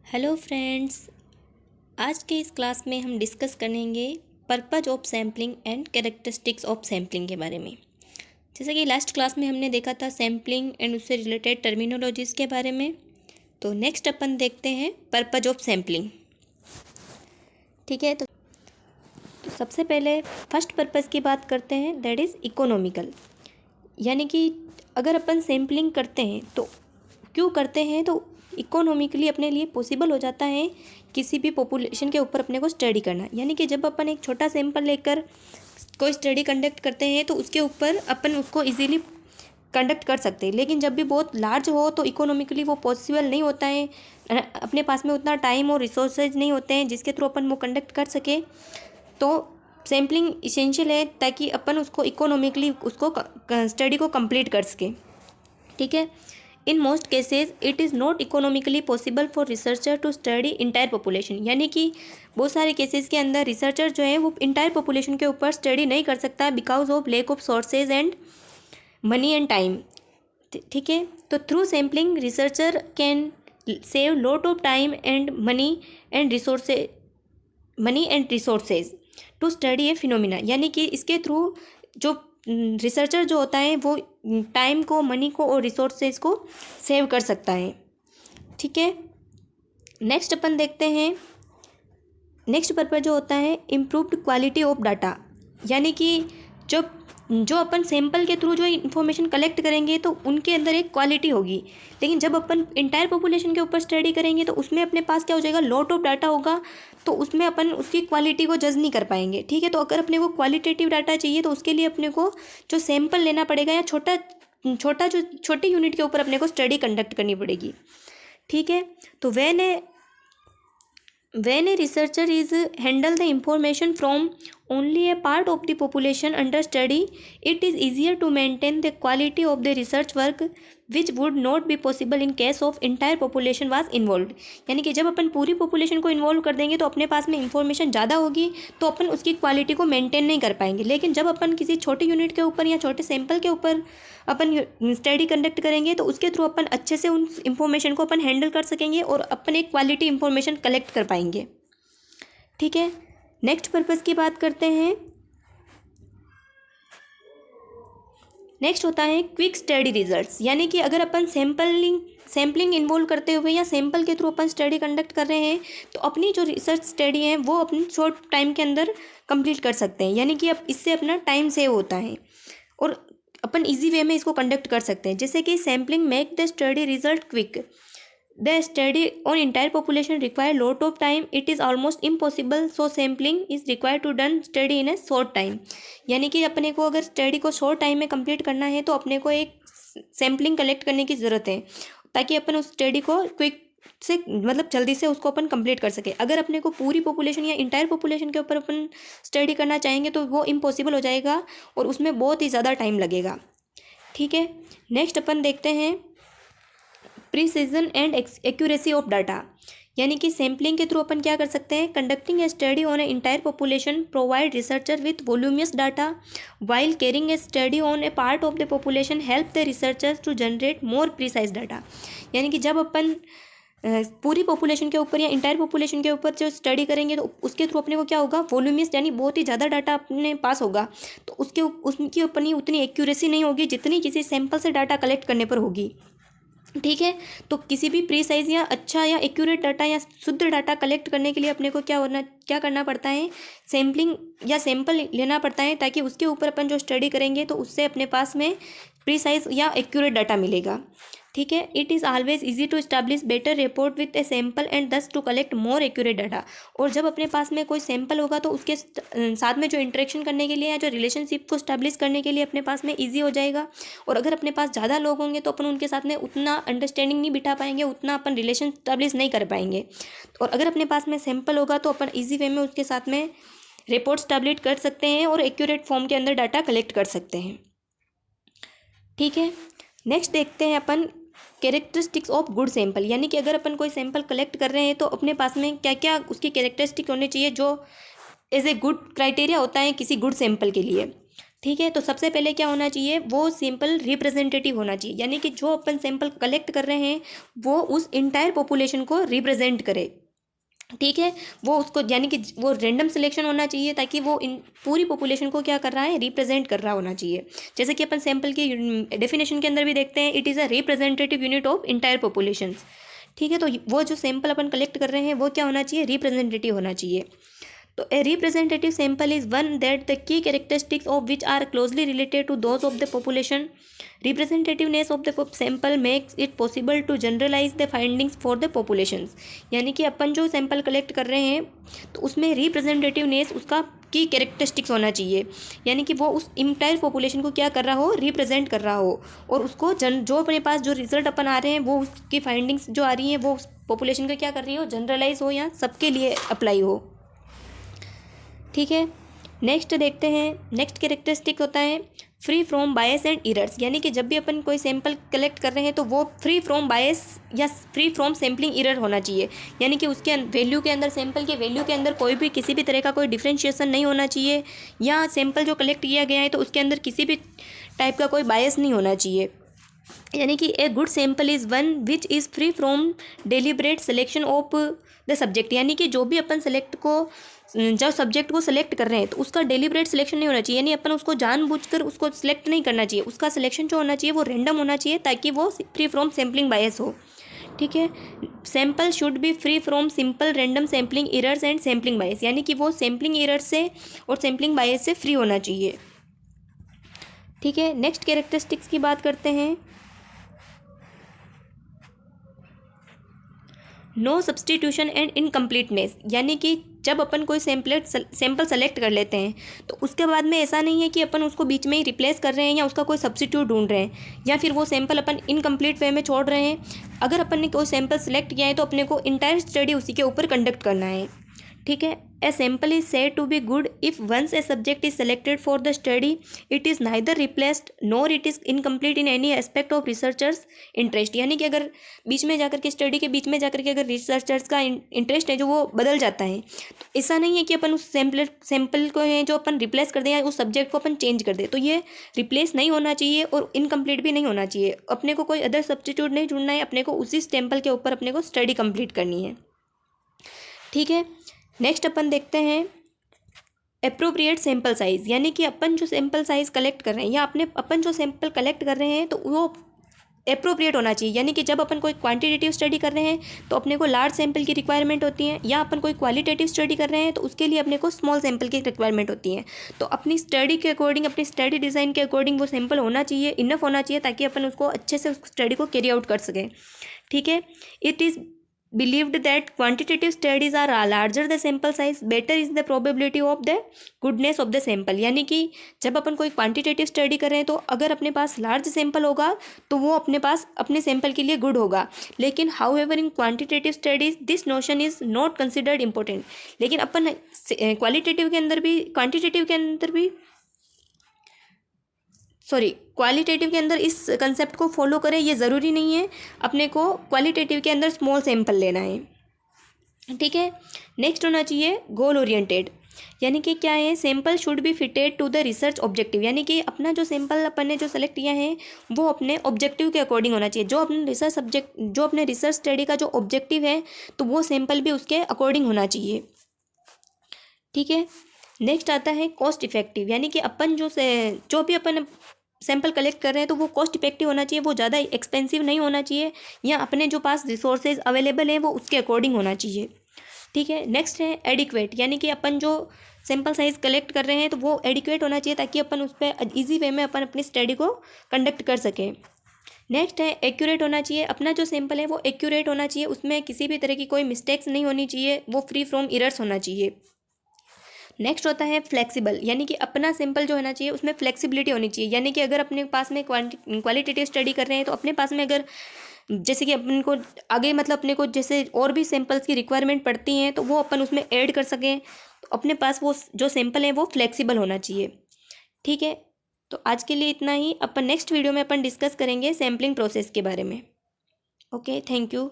Hello friends, आज के इस क्लास में हम डिस्कस करेंगे purpose of sampling and characteristics of sampling के बारे में। जैसे कि लास्ट क्लास में हमने देखा था सैम्पलिंग एंड उससे रिलेटेड टर्मिनोलॉजीज़ के बारे में, तो नेक्स्ट अपन देखते हैं पर्पज ऑफ सैम्पलिंग। ठीक है, तो सबसे पहले फर्स्ट पर्पज़ की बात करते हैं, दैट इज़ इकोनॉमिकल। यानी कि अगर अपन सैम्पलिंग करते हैं तो क्यों करते हैं, तो इकोनॉमिकली अपने लिए पॉसिबल हो जाता है किसी भी पॉपुलेशन के ऊपर अपने को स्टडी करना। यानी कि जब अपन एक छोटा सैंपल लेकर कोई स्टडी कंडक्ट करते हैं तो उसके ऊपर अपन उसको इजीली कंडक्ट कर सकते हैं, लेकिन जब भी बहुत लार्ज हो तो इकोनॉमिकली वो पॉसिबल नहीं होता है। अपने पास में उतना टाइम और रिसोर्सेज नहीं होते हैं जिसके थ्रू अपन वो कंडक्ट कर सके। तो सैम्पलिंग इसेंशियल है ताकि अपन उसको इकोनॉमिकली उसको स्टडी को कंप्लीट कर सके। ठीक है, in most cases it is not economically possible for researcher to study entire population. यानी कि बहुत सारे केसेस के अंदर रिसर्चर जो है वो इंटायर पॉपुलेशन के ऊपर स्टडी नहीं कर सकता because of lack of sources and money and time. ठीक है, तो through sampling researcher can save lot of time and money and resources to study a phenomena. यानी कि इसके थ्रू जो रिसर्चर जो होता है वो टाइम को, मनी को और रिसोर्सेज को सेव कर सकता है। ठीक है, नेक्स्ट अपन देखते हैं, नेक्स्ट पर्पज जो होता है इम्प्रूव्ड क्वालिटी ऑफ डाटा। यानी कि जो अपन सैंपल के थ्रू जो इन्फॉर्मेशन कलेक्ट करेंगे तो उनके अंदर एक क्वालिटी होगी, लेकिन जब अपन इंटायर पॉपुलेशन के ऊपर स्टडी करेंगे तो उसमें अपने पास क्या हो जाएगा, लॉट ऑफ डाटा होगा, तो उसमें अपन उसकी क्वालिटी को जज नहीं कर पाएंगे। ठीक है, तो अगर अपने को क्वालिटेटिव डाटा चाहिए तो उसके लिए अपने को जो सैंपल लेना पड़ेगा या छोटी यूनिट के ऊपर अपने को स्टडी कंडक्ट करनी पड़ेगी। ठीक है, तो when a researcher is handle the information from only a part of the population under study, it is easier to maintain the quality of the research work which would not be possible in case of entire population was involved। यानी कि जब अपन पूरी population को involve कर देंगे तो अपने पास में इंफॉर्मेशन ज़्यादा होगी तो अपन उसकी क्वालिटी को मेंटेन नहीं कर पाएंगे। लेकिन जब अपन किसी छोटे यूनिट के ऊपर या छोटे सैंपल के ऊपर अपन स्टडी कंडक्ट करेंगे तो उसके थ्रू अपन अच्छे से उन इंफॉर्मेशन को अपन हैंडल कर सकेंगे और अपन एक क्वालिटी इंफॉर्मेशन कलेक्ट कर पाएंगे। ठीक है, नेक्स्ट पर्पज़ की बात करते हैं, नेक्स्ट होता है क्विक स्टडी रिजल्ट्स। यानी कि अगर अपन सैम्पलिंग इन्वॉल्व करते हुए या सैंपल के थ्रू अपन स्टडी कंडक्ट कर रहे हैं तो अपनी जो रिसर्च स्टडी है वो अपनी शॉर्ट टाइम के अंदर कंप्लीट कर सकते हैं। यानी कि अब इससे अपना टाइम सेव होता है और अपन इजी वे में इसको कंडक्ट कर सकते हैं। जैसे कि sampling make the study result quick, the study on entire population require lot of time, it is almost impossible, so sampling is required to done study in a short time। यानी कि अपने को अगर स्टडी को short time में complete करना है तो अपने को एक सैम्पलिंग कलेक्ट करने की ज़रूरत है ताकि अपन उस स्टडी को क्विक से मतलब जल्दी से उसको अपन कंप्लीट कर सके। अगर अपने को पूरी पॉपुलेशन या इंटायर पॉपुलेशन के ऊपर अपन स्टडी करना चाहेंगे तो वो इम्पॉसिबल हो जाएगा और उसमें बहुत ही ज़्यादा टाइम लगेगा। ठीक है, नेक्स्ट अपन देखते हैं precision and accuracy of data. यानी कि सैम्पलिंग के थ्रू अपन क्या कर सकते हैं, conducting a study on a entire population provide researcher with voluminous data while carrying a study on a part of the population help the researchers to generate more precise data. यानी कि जब अपन पूरी population के ऊपर या entire population के ऊपर जो स्टडी करेंगे तो उसके थ्रू अपने को क्या होगा, वॉल्यूमियस यानी बहुत ही ज़्यादा डाटा अपने पास होगा, तो उसकी अपनी उतनी एक्यूरेसी नहीं होगी जितनी किसी सैंपल से डाटा कलेक्ट करने पर होगी। ठीक है, तो किसी भी प्रीसाइज या अच्छा या एक्यूरेट डाटा या शुद्ध डाटा कलेक्ट करने के लिए अपने को क्या करना पड़ता है, सैम्पलिंग या सैंपल लेना पड़ता है ताकि उसके ऊपर अपन जो स्टडी करेंगे तो उससे अपने पास में प्रीसाइज या एक्यूरेट डाटा मिलेगा। ठीक है, it is always easy to establish better report with a sample and thus to collect more accurate data. और जब अपने पास में कोई सैम्पल होगा तो उसके साथ में जो इंटरेक्शन करने के लिए या जो रिलेशनशिप को इस्टेब्लिश करने के लिए अपने पास में ईजी हो जाएगा। और अगर अपने पास ज़्यादा लोग होंगे तो अपन उनके साथ में उतना अंडरस्टैंडिंग नहीं बिठा पाएंगे, उतना अपन रिलेशन इस्टेब्लिश नहीं कर पाएंगे। और अगर अपने पास में सैम्पल होगा तो अपन ईजी वे में उसके साथ में रिपोर्ट इस्टेब्लिश कर सकते हैं और एक्यूरेट फॉर्म के अंदर डाटा कलेक्ट कर सकते हैं। ठीक है, नेक्स्ट देखते हैं अपन कैरेक्टरिस्टिक्स ऑफ गुड सैंपल। यानी कि अगर अपन कोई सैंपल कलेक्ट कर रहे हैं तो अपने पास में क्या क्या उसकी कैरेक्टरिस्टिक होने चाहिए जो एज ए गुड क्राइटेरिया होता है किसी गुड सैंपल के लिए। ठीक है। तो सबसे पहले क्या होना चाहिए, वो सैंपल रिप्रेजेंटेटिव होना चाहिए, यानी कि जो अपन सैंपल कलेक्ट कर रहे हैं वो उस इंटायर पॉपुलेशन को रिप्रेजेंट करे। ठीक है, वो उसको यानी कि वो रैंडम सिलेक्शन होना चाहिए ताकि वो इन पूरी पॉपुलेशन को क्या कर रहा है, रिप्रेजेंट कर रहा होना चाहिए। जैसे कि अपन सैंपल की डेफिनेशन के अंदर भी देखते हैं, it is a representative unit of entire population. ठीक है, तो वो जो सैंपल अपन कलेक्ट कर रहे हैं वो क्या होना चाहिए, रिप्रेजेंटेटिव होना चाहिए। तो a representative sample is one that the key characteristics of which are closely related to those of the population. Representativeness of the sample makes it possible to generalize the findings for the populations. यानी कि अपन जो sample collect कर रहे हैं तो उसमें representativeness उसका की कैरेक्टरिस्टिक्स होना चाहिए, यानी कि वो उस इंटायर पॉपुलेशन को क्या कर रहा हो, रिप्रेजेंट कर रहा हो, और उसको जो अपने पास जो रिजल्ट अपन आ रहे हैं वो उसकी फाइंडिंग्स जो आ रही हैं वो उस पॉपुलेशन को क्या कर रही हो, जनरलाइज हो या सबके लिए अप्लाई हो। ठीक है, नेक्स्ट देखते हैं, नेक्स्ट कैरेक्टरिस्टिक होता है free from bias and errors, यानी कि जब भी अपन कोई सैंपल कलेक्ट कर रहे हैं तो वो फ्री फ्रॉम बायस या फ्री फ्रॉम सैम्पलिंग इरर होना चाहिए, यानी कि उसके वैल्यू के अंदर, सैंपल के वैल्यू के अंदर कोई भी किसी भी तरह का कोई डिफ्रेंशिएशन नहीं होना चाहिए, या सैंपल जो कलेक्ट किया गया है तो उसके अंदर किसी भी टाइप का कोई बायस नहीं होना चाहिए। यानी कि a good sample is one which is free from deliberate selection of the subject, यानी कि जो भी अपन सेलेक्ट को जब सब्जेक्ट को सिलेक्ट कर रहे हैं तो उसका डेलिब्रेट सिलेक्शन नहीं होना चाहिए, यानी अपन उसको जानबूझकर उसको सिलेक्ट नहीं करना चाहिए, उसका सिलेक्शन जो होना चाहिए वो रैंडम होना चाहिए ताकि वो फ्री फ्रॉम सैम्पलिंग बायस हो। ठीक है, sample should be free from simple random sampling errors and sampling bias, यानी कि वो सैम्पलिंग एरर्स से और सैम्पलिंग बायस से फ्री होना चाहिए। ठीक है, नेक्स्ट कैरेक्टरिस्टिक्स की बात करते हैं। नो सब्सटीट्यूशन एंड इनकम्प्लीटनेस, यानी कि जब अपन कोई सैंपल सेलेक्ट कर लेते हैं तो उसके बाद में ऐसा नहीं है कि अपन उसको बीच में ही रिप्लेस कर रहे हैं या उसका कोई सब्सटीट्यूट ढूंढ रहे हैं, या फिर वो सैंपल अपन इनकम्प्लीट वे में छोड़ रहे हैं। अगर अपन ने कोई सैंपल सेलेक्ट किया है तो अपने को इंटायर स्टडी उसी के ऊपर कंडक्ट करना है। ठीक है, a sample is said to be good if once a subject is selected for the study it is neither replaced nor it is incomplete in any aspect of researcher's interest, यानी कि अगर बीच में जाकर के स्टडी के बीच में जाकर के अगर रिसर्चर्स का इंटरेस्ट है जो वो बदल जाता है तो ऐसा नहीं है कि अपन उस सैंपल को है जो अपन रिप्लेस कर दें या उस सब्जेक्ट को अपन चेंज कर दें, तो ये रिप्लेस नहीं होना चाहिए और इनकम्प्लीट भी नहीं होना चाहिए। अपने को कोई अदर सब्स्टिट्यूट नहीं ढूंढना है, अपने को उसी सैंपल के ऊपर अपने को स्टडी कंप्लीट करनी है। ठीक है, नेक्स्ट अपन देखते हैं एप्रोप्रिएट सैंपल साइज़, यानी कि अपन जो सैंपल साइज़ कलेक्ट कर रहे हैं या अपन जो सैंपल कलेक्ट कर रहे हैं तो वो एप्रोप्रिएट होना चाहिए, यानी कि जब अपन कोई क्वांटिटेटिव स्टडी कर रहे हैं तो अपने को लार्ज सैंपल की रिक्वायरमेंट होती है, या अपन कोई क्वालिटेटिव स्टडी कर रहे हैं तो उसके लिए अपने को स्मॉल सैंपल की रिक्वायरमेंट होती है। तो अपनी स्टडी के अकॉर्डिंग, अपनी स्टडी डिज़ाइन के अकॉर्डिंग वो सैंपल होना चाहिए, इनफ होना चाहिए ताकि अपन उसको अच्छे से उस स्टडी को कैरी आउट कर सकें। ठीक है, it is believed that quantitative studies are larger the sample size better is the probability of the goodness of the sample, यानी कि जब अपन कोई क्वांटिटेटिव स्टडी कर रहे हैं तो अगर अपने पास लार्ज सैंपल होगा तो वो अपने पास अपने सैंपल के लिए गुड होगा, लेकिन how ever in quantitative studies this notion is not considered important, लेकिन अपन क्वालिटेटिव के अंदर भी क्वालिटेटिव के अंदर इस कंसेप्ट को फॉलो करें, ये ज़रूरी नहीं है, अपने को क्वालिटेटिव के अंदर स्मॉल सैंपल लेना है। ठीक है, नेक्स्ट होना चाहिए गोल ओरिएंटेड, यानी कि क्या है, sample should be fitted to the research objective, यानी कि अपना जो सैंपल अपन ने जो सेलेक्ट किया है वो अपने ऑब्जेक्टिव के अकॉर्डिंग होना चाहिए, जो अपने रिसर्च स्टडी का जो ऑब्जेक्टिव है तो वो सैंपल भी उसके अकॉर्डिंग होना चाहिए। ठीक है, नेक्स्ट आता है कॉस्ट इफेक्टिव, यानी कि अपन जो भी अपन सैंपल कलेक्ट कर रहे हैं तो वो कॉस्ट इफेक्टिव होना चाहिए, वो ज़्यादा एक्सपेंसिव नहीं होना चाहिए, या अपने जो पास रिसोर्सेज अवेलेबल हैं वो उसके अकॉर्डिंग होना चाहिए। ठीक है, नेक्स्ट है एडिक्वेट, यानी कि अपन जो सैंपल साइज कलेक्ट कर रहे हैं तो वो एडिक्वेट होना चाहिए ताकि अपन उस पर ईजी वे में अपन अपनी स्टडी को कंडक्ट कर सकें। नेक्स्ट है एक्यूरेट होना चाहिए, अपना जो सैंपल है वो एक्यूरेट होना चाहिए, उसमें किसी भी तरह की कोई मिस्टेक्स नहीं होनी चाहिए, वो फ्री फ्रॉम इरर्स होना चाहिए। नेक्स्ट होता है फ्लेक्सिबल, यानी कि अपना सैंपल जो होना चाहिए उसमें फ्लेक्सिबिलिटी होनी चाहिए, यानी कि अगर अपने पास में क्वालिटेटिव स्टडी कर रहे हैं तो अपने पास में अगर जैसे कि अपन को आगे मतलब अपने को जैसे और भी सैंपल्स की रिक्वायरमेंट पड़ती हैं तो वो अपन उसमें ऐड कर सकें, तो अपने पास वो जो सैंपल है वो फ्लेक्सिबल होना चाहिए। ठीक है, तो आज के लिए इतना ही, अपन नेक्स्ट वीडियो में अपन डिस्कस करेंगे सैम्पलिंग प्रोसेस के बारे में। Okay, thank you.